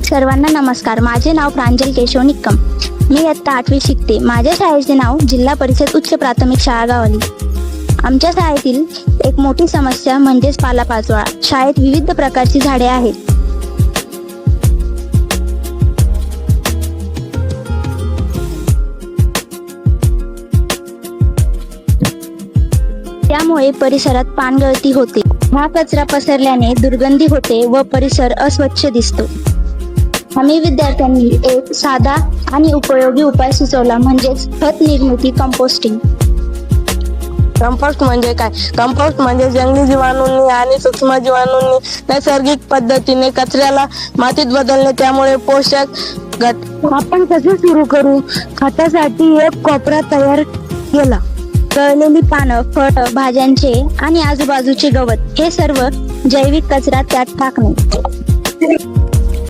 सर्वांना नमस्कार. माझे नाव प्रांजल केशव निक्कम. मी इयत्ता 8वी शिकते. माझ्या शाळेचे नाव जिल्हा परिषद उच्च प्राथमिक शाळा गावली. आमच्या शाळेतील एक मोठी समस्या म्हणजेच पालापाचोळा. शाळेत विविध प्रकारची झाडे आहेत. त्यामुळे परिसरात पानगळती होते. हा कचरा पसरल्याने दुर्गंधी होते व परिसर अस्वच्छ दिसतो. आम्ही विद्यार्थ्यांनी एक साधा आणि उपयोगी उपाय सुचवला, म्हणजेच खत निर्मिती, कंपोस्टिंग. कंपोस्ट म्हणजे काय? कंपोस्ट म्हणजे जंगली जीवाणूंनी आणि सूक्ष्म जीवाणूंनी नैसर्गिक पद्धतीने कचऱ्याला मातीत बदलणे, त्यामुळे पोषक घटक. आपण कसे सुरू करू? खतासाठी एक कोपरा तयार केला. गळलेली पानं, फळं, भाज्यांचे आणि आजूबाजूचे गवत हे सर्व जैविक कचरा त्यात टाकणे.